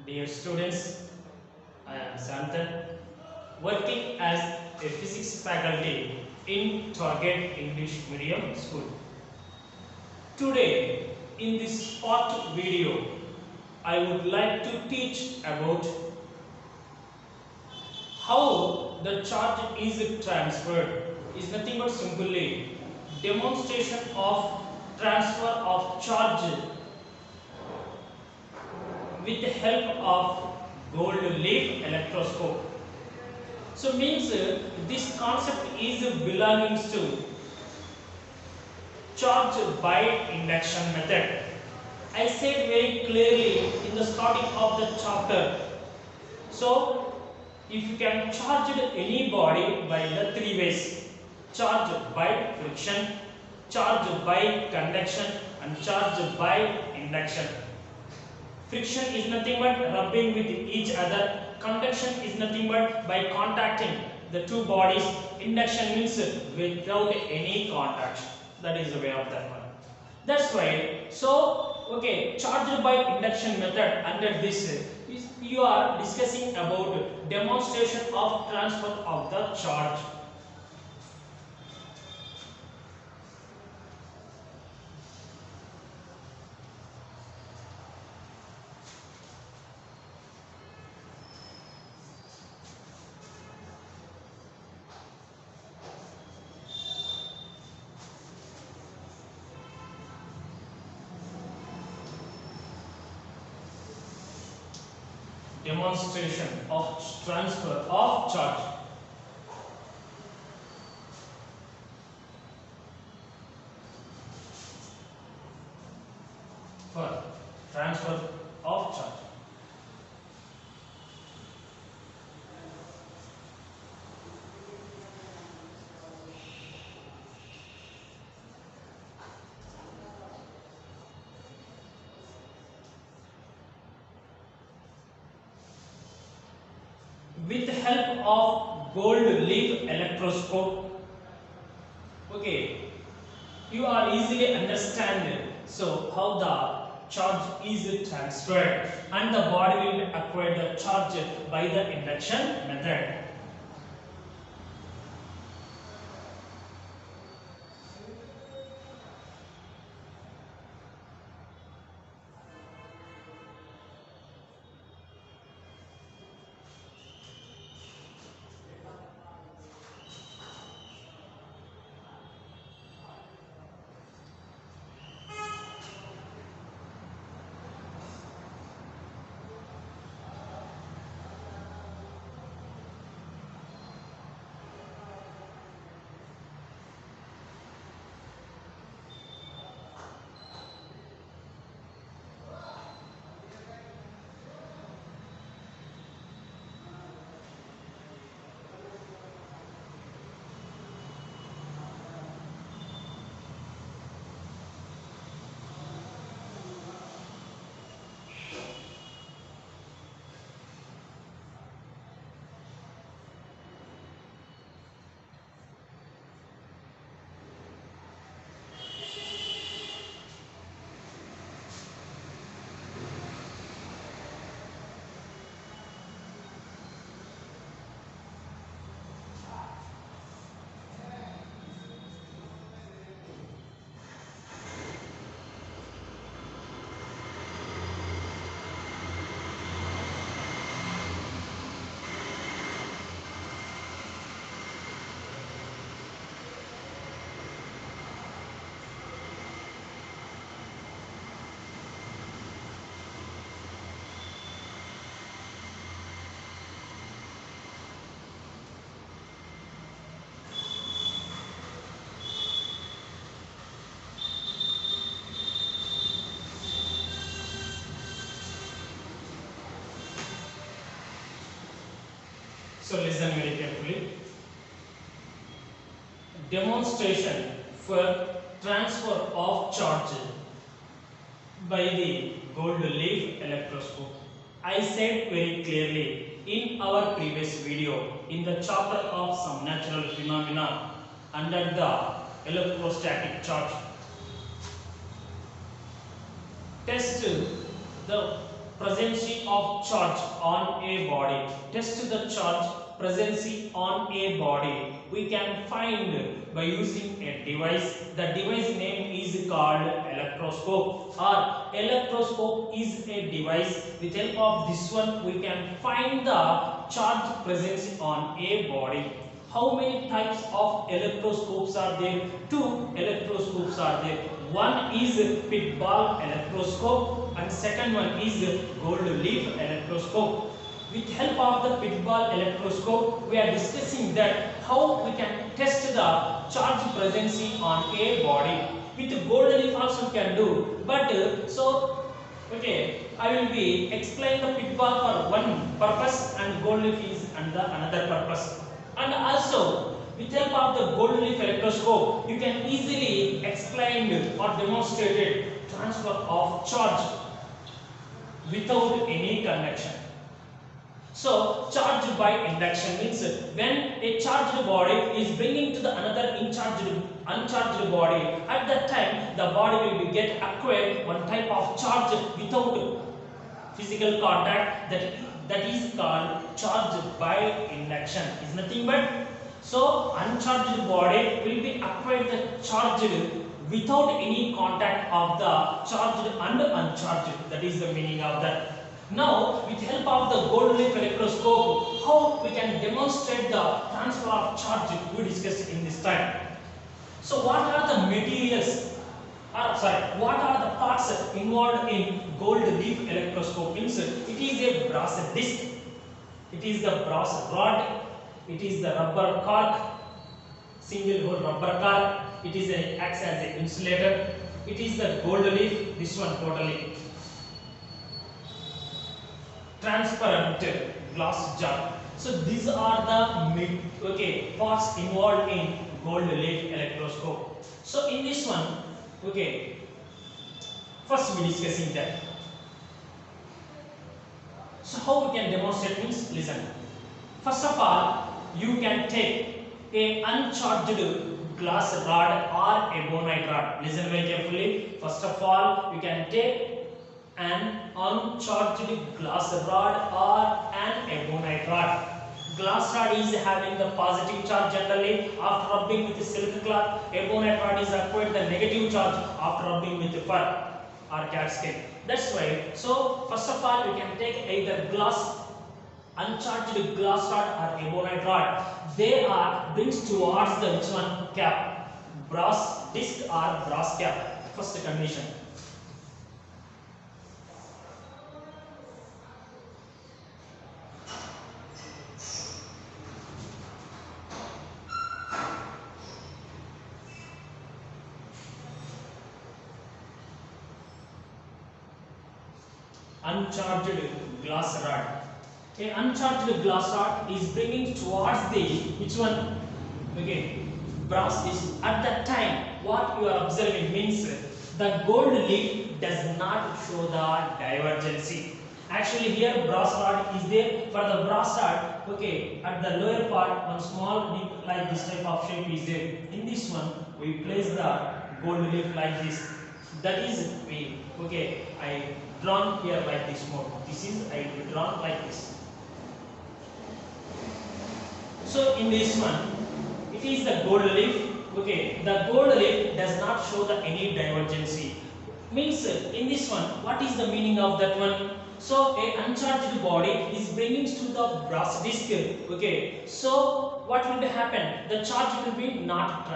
Dear students, I am Santhan, working as a physics faculty in Target English Medium School. Today, in this part video, I would like to teach about how the charge is transferred. Is nothing but simply demonstration of transfer of charge with the help of gold leaf electroscope. So means this concept is belonging to charge by induction method. I said very clearly in the starting of the chapter. So if you can charge any body by the three ways: charge by friction, charge by conduction, and charge by induction. Friction is nothing but rubbing with each other. Conduction is nothing but by contacting the two bodies. Induction means without any contact. That is the way of that one. That's why. So, charge by induction method. Under this, you are discussing about demonstration of transfer of the charge. Demonstration of transfer of charge. For transfer of charge. With the help of gold leaf electroscope, you are easily understand so how the charge is transferred and the body will acquire the charge by the induction method. So listen very carefully. Demonstration for transfer of charge by the gold leaf electroscope. I said very clearly in our previous video in the chapter of some natural phenomena under the electrostatic charge. Test the presence of charge on a body. Test the charge presence on a body. We can find by using a device. The device name is called electroscope, or electroscope is a device. With help of this one we can find the charge presence on a body. How many types of electroscopes are there? Two electroscopes are there. One is pit ball electroscope and second one is gold leaf electroscope. With help of the pit ball electroscope, we are discussing that how we can test the charge presence on a body. With gold leaf also we can do, but I will be explain the pit ball for one purpose and gold leaf is another purpose. And also, with help of the gold leaf electroscope, you can easily explain or demonstrate transfer of charge without any conduction. So, charge by induction means when a charged body is bringing to the another uncharged body, at that time the body will get acquired one type of charge without physical contact, that is called charge by induction. Is nothing but uncharged body will be acquired the charge without any contact of the charged and uncharged. That is the meaning of that. Now, with help of the gold leaf electroscope, how we can demonstrate the transfer of charge we discussed in this time. So, what are the materials? What are the parts involved in gold leaf electroscope? Means it is a brass disc, it is the brass rod, it is the rubber cork, single hole rubber cork, it is acts as an insulator, it is the gold leaf, this one totally transparent glass jar. So these are the parts involved in gold leaf electroscope. So in this one, first we discussing that. So how we can demonstrate means, listen. First of all, you can take a uncharged glass rod or ebonite rod. Listen very carefully. First of all, you can take an uncharged glass rod or an ebonite rod. Glass rod is having the positive charge generally. After rubbing with the silk cloth, ebonite rod is acquired the negative charge after rubbing with the fur or cat skin. That's why. So first of all, you can take either uncharged glass rod or ebonite rod. They are brings towards the which one cap, brass disc or brass cap. First condition. Uncharged glass rod. A uncharged glass rod is bringing towards the which one? Brass disc. At that time, what you are observing means the gold leaf does not show the divergency. Actually, here brass rod is there. For the brass rod, at the lower part, one small dip like this type of shape is there. In this one, we place the gold leaf like this. That is I drawn here like this mode. This is I drawn like this. So in this one, it is the gold leaf. The gold leaf does not show the any divergency. Means in this one, what is the meaning of that one? So a uncharged body is bringing to the brass disc. So what will happen? The charge will be not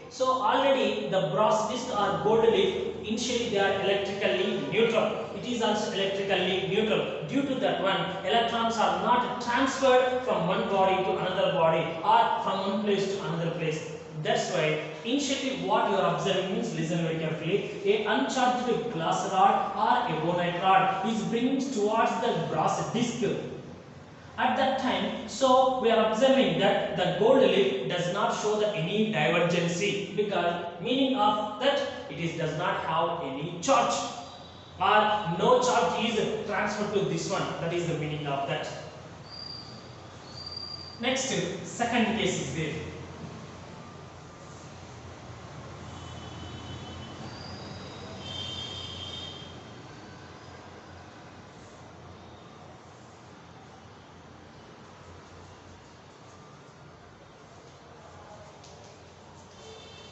So already the brass disc or gold leaf, initially they are electrically neutral. It is also electrically neutral. Due to that one, electrons are not transferred from one body to another body or from one place to another place. That's why initially what you are observing means, listen very carefully, a uncharged glass rod or ebonite rod is bringing towards the brass disc. At that time, so we are observing that the gold leaf does not show the any divergency, because meaning of that it does not have any charge or no charge is transferred to this one. That is the meaning of that. Next, second case is there.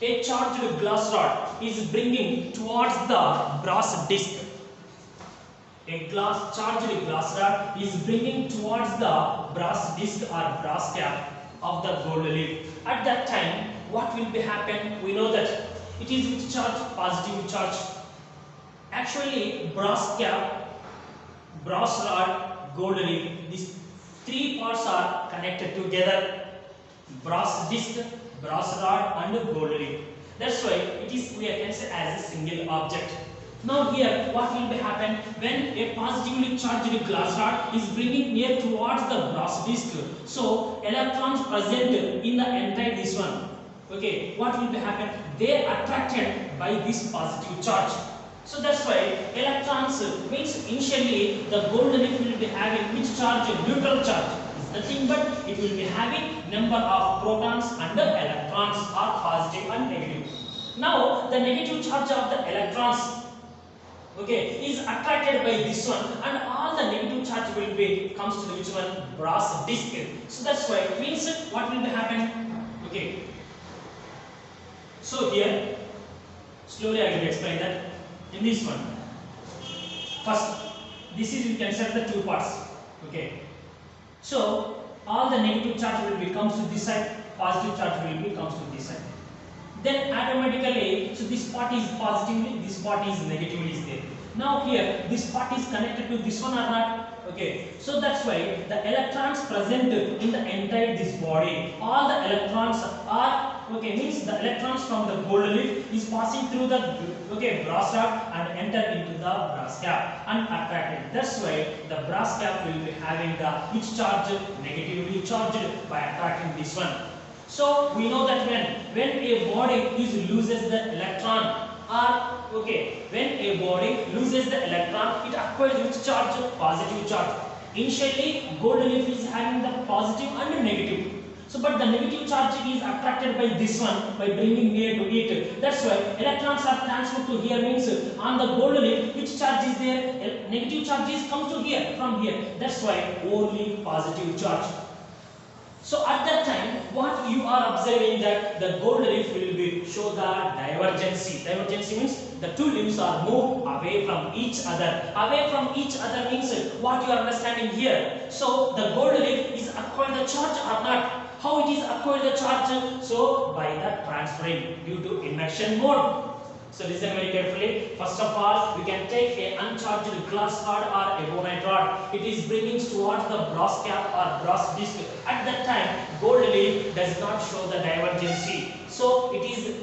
A charged glass rod is bringing towards the brass disc. A charged glass rod is bringing towards the brass disc or brass cap of the gold leaf. At that time, what will be happen? We know that it is with charge, positive charge. Actually, brass cap, brass rod, gold leaf, these three parts are connected together. Brass disc, brass rod and gold leaf. That's why it is, we can say, as a single object. Now here what will be happen when a positively charged glass rod is bringing near towards the brass disc. So electrons present in the entire this one. Okay, what will be happen? They are attracted by this positive charge. So that's why electrons means initially the gold leaf will be having which charge? Neutral charge. Nothing but it will be having number of protons and the electrons are positive and negative. Now the negative charge of the electrons, okay, is attracted by this one, and all the negative charge will be comes to which one? Brass disc. So that's why it means what will be happen? Okay. So here slowly I will explain that. In this one, first this is, you can set the two parts. Okay. So all the negative charge will be comes to this side, positive charge will be comes to this side. Then automatically, so this part is positively, this part is negatively is there. Now here this part is connected to this one or not? Okay, so that's why the electrons present in the entire this body, all the electrons are, okay, means the electrons from the gold leaf is passing through the, okay, brass rod and enter into the brass cap and attracted. That's why the brass cap will be having the which charge? Negatively charged by attracting this one. So we know that when a body is loses the electron, or okay, when a body loses the electron, it acquires which charge? Positive charge. Initially, gold leaf is having the positive and negative. So, but the negative charge is attracted by this one by bringing near to it. That's why electrons are transferred to here, means on the gold leaf, which charge is there? Negative charges comes to here from here. That's why only positive charge. So at that time, what you are observing that the gold leaf will be show the divergency. Divergency means the two leaves are moved away from each other. Away from each other means what you are understanding here. So the gold leaf is acquired the charge or not? How it is acquired the charge? So by the transferring due to induction mode. So listen very carefully. First of all, we can take a uncharged glass rod or a bonite rod. It is bringing towards the brass cap or brass disc. At that time, gold leaf does not show the divergency. So it is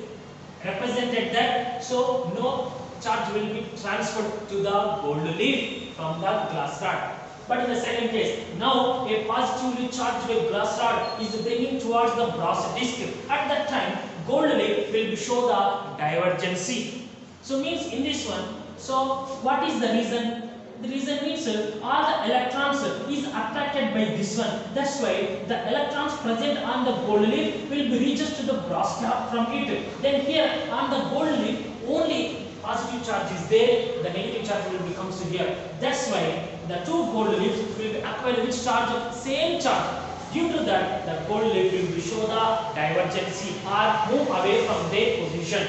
represented that so no charge will be transferred to the gold leaf from the glass rod. But in the second case, now a positively charged glass rod is bringing towards the brass disc. At that time, gold leaf will show the divergency. So means in this one, so what is the reason? The reason means all the electrons is attracted by this one. That's why the electrons present on the gold leaf will be reaches to the brass cap from it. Then here on the gold leaf only positive charge is there, the negative charge will become to here. That's why the two gold leaves will be acquired which charge? Same charge. Due to that, the gold leaf will be show the divergency or move away from their position.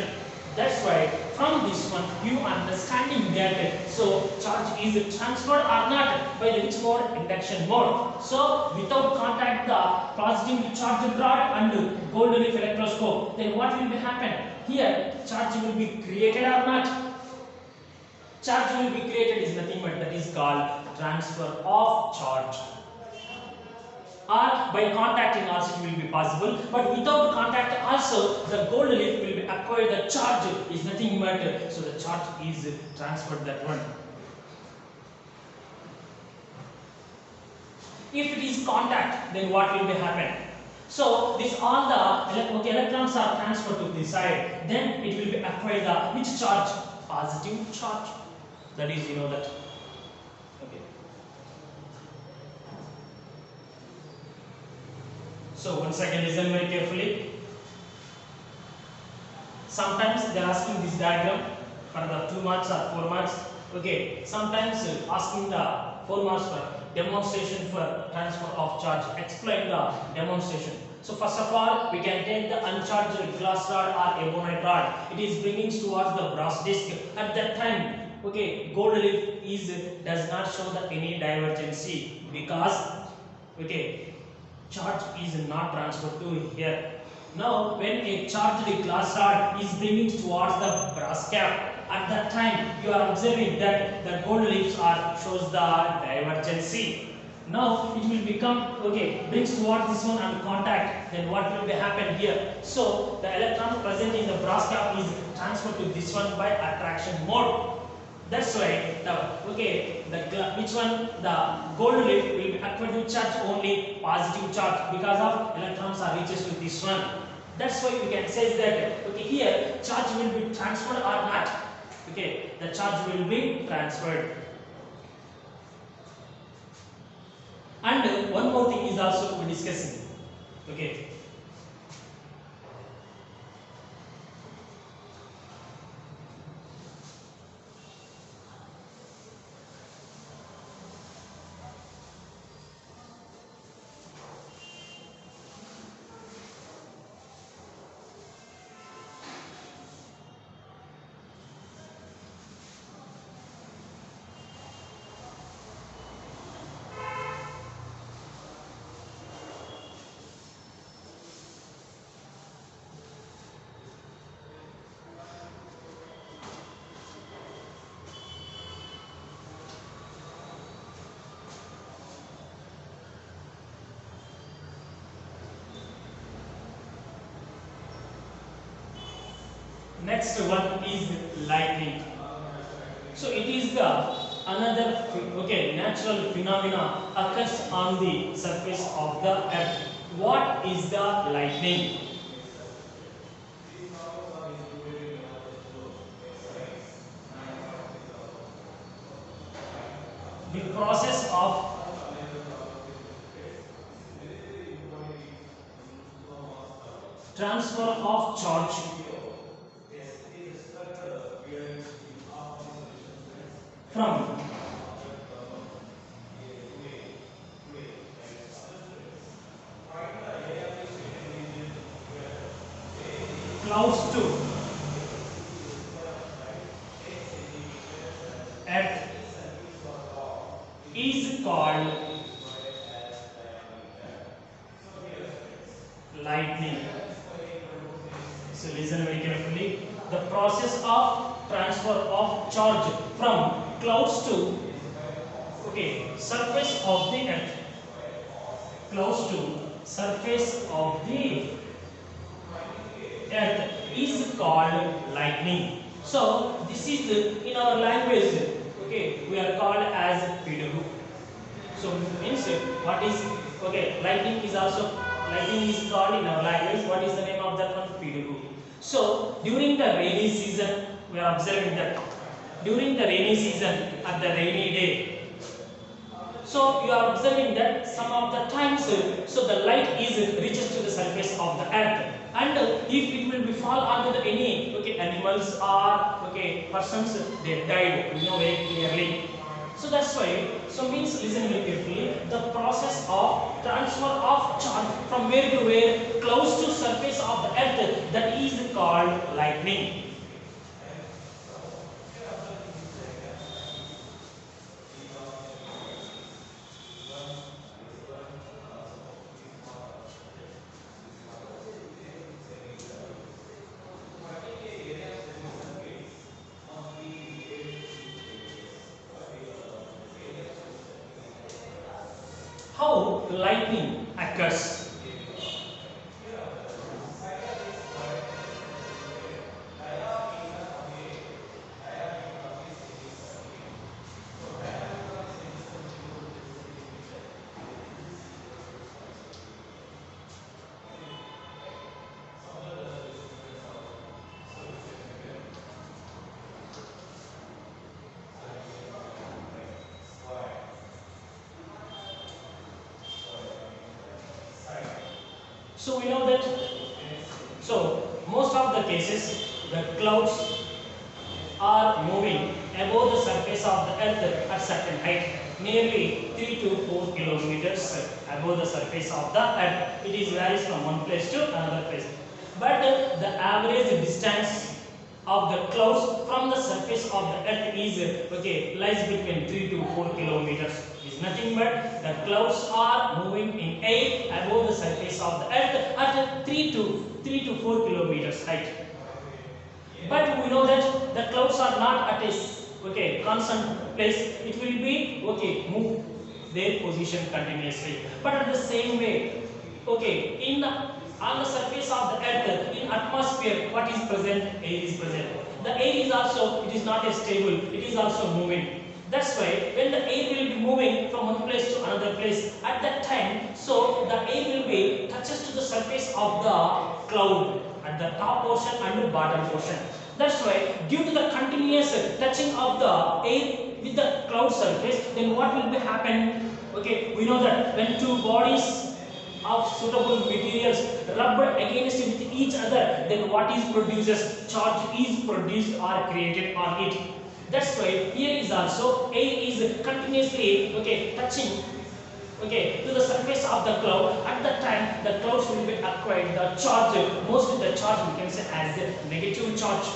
That's why from this one you understanding that so charge is transferred or not by the which mode? Induction mode. So without contact the positively charged rod and gold leaf electroscope, then what will be happen? Here charge will be created or not? Charge will be created is nothing but that is called transfer of charge. Or by contacting also it will be possible, but without contact also the gold leaf will be acquired the charge is nothing but so the charge is transferred that one. If it is contact, then what will be happen? So this all the electrons are transferred to this side, then it will be acquired the which charge? Positive charge. That is, you know that. Okay. So once again listen very carefully. Sometimes they are asking this diagram for the 2 marks or 4 marks. Okay. Sometimes asking the 4 marks for demonstration for transfer of charge. Explain the demonstration. So first of all, we can take the uncharged glass rod or ebonite rod. It is bringing towards the brass disc. At that time, okay, gold leaf does not show the any divergency because okay, charge is not transferred to here. Now, when a charged glass rod is bringing towards the brass cap, at that time you are observing that the gold leaves are shows the divergency. Now it will become okay, brings towards this one and contact. Then what will be happen here? So the electron present in the brass cap is transferred to this one by attraction mode. That's why which one the gold leaf will be acquired to charge only positive charge because of electrons are reaches to this one. That's why we can say that okay here charge will be transferred or not. Okay, the charge will be transferred. And one more thing is also we discussing. Okay. Next one is lightning. So it is the another natural phenomena occurs on the surface of the earth. What is the lightning? The process of transfer of charge from clouds to earth is called lightning. So listen very carefully. The process of transfer of charge from clouds to surface of the earth. Clouds to surface of the earth is called lightning. So this is in our language. We are called as pidugu. So means what is lightning is called in our language. What is the name of that one? Pidugu. So during the rainy season, we are observing that during the rainy season at the rainy day. So you are observing that some of the times so the light is reaches to the surface of the earth, and if it will be fall onto the any animals or persons, they died, we know very clearly. So that's why, so means listen very carefully, the process of transfer of charge from where to where, close to surface of the earth, that is called lightning. How lightning occurs? So we know that, so most of the cases the clouds are moving above the surface surface of the earth at certain height, nearly 3 to 4 kilometers above the surface of the earth. It is varies from one place to another place. But the average distance of the clouds from the surface of the earth is lies between 3 to 4 kilometers. It is nothing but the clouds are moving in air above the surface of the earth at 3 to 4 kilometers height. But we know that the clouds are not at a constant place. It will be move their position continuously. But at the same way, on the surface of the earth, in atmosphere, what is present? Air is present. The air is also, it is not a stable, it is also moving. That's why when the air will be moving from one place to another place, at that time, so the air will be touches to the surface of the cloud at the top portion and the bottom portion. That's why due to the continuous touching of the air with the cloud surface, then what will be happen? We know that when two bodies of suitable materials rubbed against with each other, then what is produces? Charge is produced or created on it. That's why here is also air is continuously touching to the surface of the cloud. At that time, the clouds will be acquired the charge. Mostly the charge we can say as a negative charge.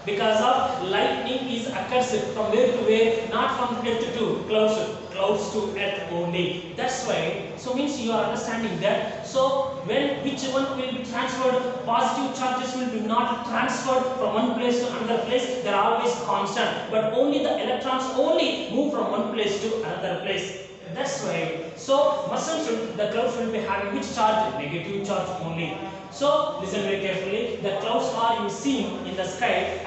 Because of lightning is occurs from where to where, not from earth to clouds to earth only. That's why, so means you are understanding that. So when which one will be transferred, positive charges will be not transferred from one place to another place. They are always constant. But only the electrons only move from one place to another place. That's why. So the clouds will be having which charge? Negative charge only. So listen very carefully. The clouds are you seen in the sky.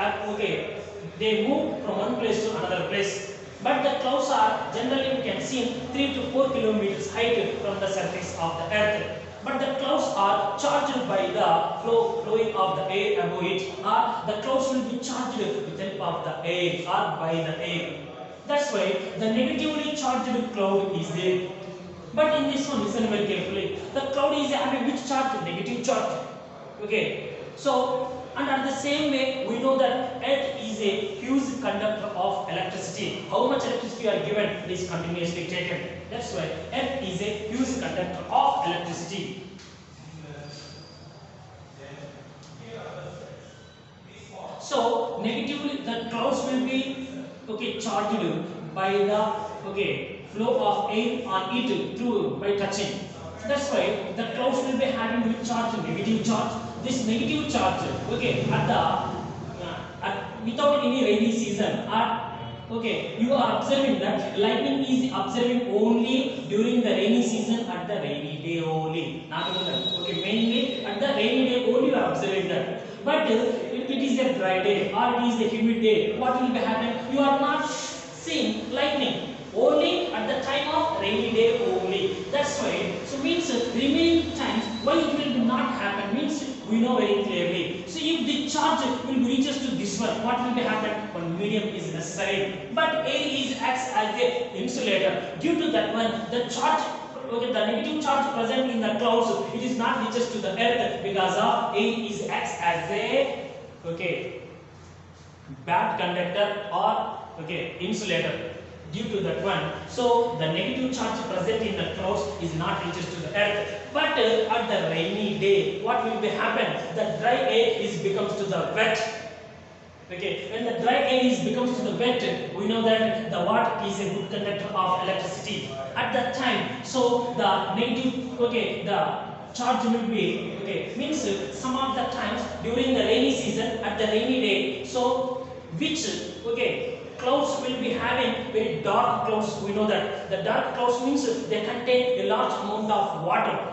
They move from one place to another place. But the clouds are generally we can see 3 to 4 kilometers height from the surface of the earth. But the clouds are charged by the flowing of the air above it, or the clouds will be charged with the help of the air or by the air. That's why the negatively charged cloud is there. But in this one, listen very carefully. The cloud is having which charge? Negative charge. So, and at the same way, we know that earth is a huge conductor of electricity. How much electricity are given? It is continuously taken. That's why earth is a huge conductor of electricity. So, negatively, the clouds will be charged by the flow of air on it through by touching. That's why the clouds will be having which charge? Negative charge. This negative charge, without any rainy season, you are observing that lightning is observing only during the rainy season at the rainy day only. Not even mainly at the rainy day only you are observing that. But if it is a dry day or it is a humid day, what will be happening? You are not seeing lightning. Only at the time of rainy day only. That's why. So means remaining times why it will not happen means we know very clearly. So if the charge will reaches to this one, what will be happen? One medium is necessary. But air is acts as a insulator. Due to that one, the charge, the negative charge present in the clouds, it is not reaches to the earth because of air is acts as a bad conductor or insulator. Due to that one, so the negative charge present in the clouds is not reaches to the earth. But at the rainy day, what will be happen? The dry air is becomes to the wet. When the dry air is becomes to the wet, we know that the water is a good conductor of electricity. At that time, so the negative, the charge will be means some of the times during the rainy season at the rainy day. So which clouds will be having very dark clouds. We know that the dark clouds means they contain a large amount of water.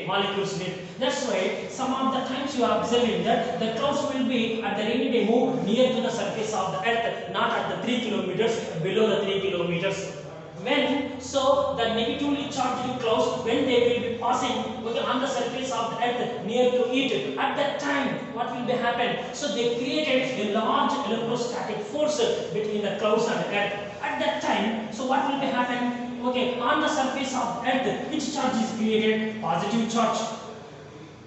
Molecules in it. That's why some of the times you are observing that the clouds will be at the rainy day move near to the surface of the earth, not at the 3 kilometers, below the 3 kilometers. When so the negatively charged clouds, when they will be passing on the surface of the earth near to it, at that time what will be happen? So they created a large electrostatic force between the clouds and the earth. At that time, so what will be happen? On the surface of the earth, which charge is created? Positive charge.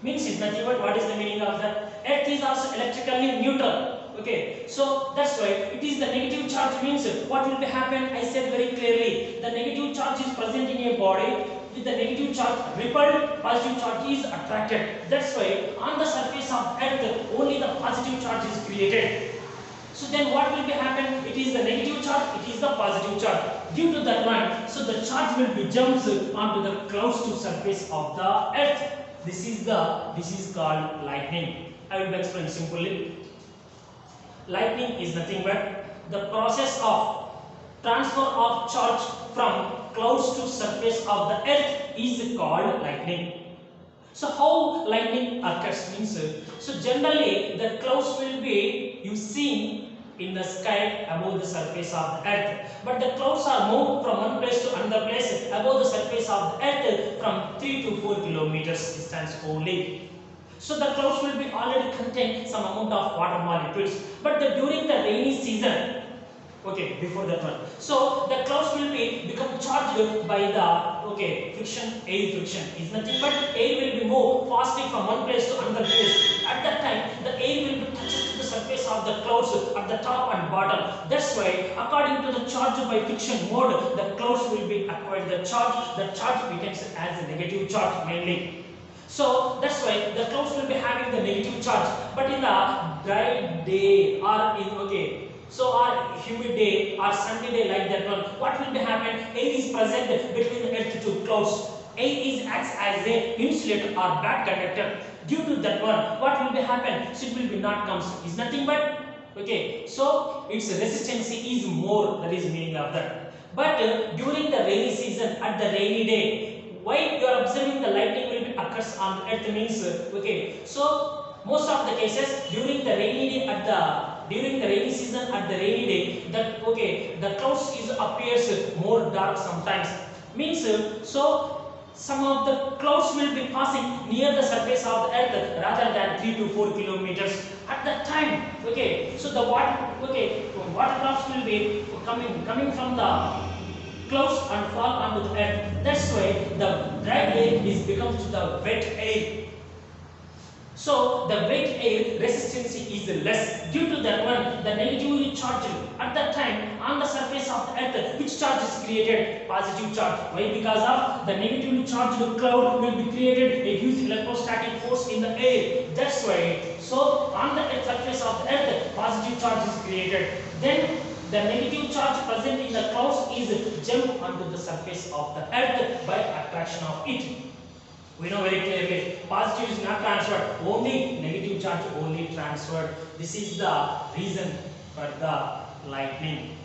Means is nothing but what is the meaning of that? Earth is also electrically neutral. Okay, so that's why it is the negative charge means what will be happen. I said very clearly, the negative charge is present in a body. With the negative charge repelled, positive charge is attracted. That's why on the surface of earth only the positive charge is created. So then what will be happen? It is the negative charge, it is the positive charge. Due to that one, so the charge will be jumps onto the close to surface of the earth. This is called lightning. I will explain simply. Lightning is nothing but the process of transfer of charge from clouds to surface of the earth is called lightning. So how lightning occurs means, so generally the clouds will be you see in the sky above the surface of the earth, but the clouds are moved from one place to another place above the surface of the earth from 3 to 4 kilometers distance only. So the clouds will be already contain some amount of water molecules, but during the rainy season, okay, before that one, so the clouds will be become charged by the friction. Air friction is nothing but air will be moved fastly from one place to another place. At that time the air will be touches to the surface of the clouds at the top and bottom. That's why according to the charge by friction mode, the clouds will be acquired the charge. The charge becomes as a negative charge mainly. So that's why the clouds will be having the negative charge. But in the dry day or in or humid day or sunny day like that one, what will be happen? Air is present between the earth to clouds. Air is acts as a insulator or bad conductor. Due to that one, what will be happen? So it will be not comes. Is nothing but so its resistance is more. That is meaning of that. But during the rainy season, at the rainy day, why you are observing the lightning will be occurs on the earth means so most of the cases during the rainy day during the rainy season at the rainy day that the clouds is appears more dark sometimes means so some of the clouds will be passing near the surface of the earth rather than 3 to 4 kilometers at that time. So the water drops will be coming from the clouds and fall onto the earth. That's why the dry air is becomes to the wet air. So the wet air resistance is less. Due to that one, the negatively charged at that time on the surface of the earth, which charge is created? Positive charge. Why? Because of the negatively charged cloud will be created a huge electrostatic force in the air. That's why. So on the surface of the earth, positive charge is created. Then the negative charge present in the clouds is jump onto the surface of the earth by attraction of it. We know very clearly positive is not transferred, only negative charge only transferred. This is the reason for the lightning.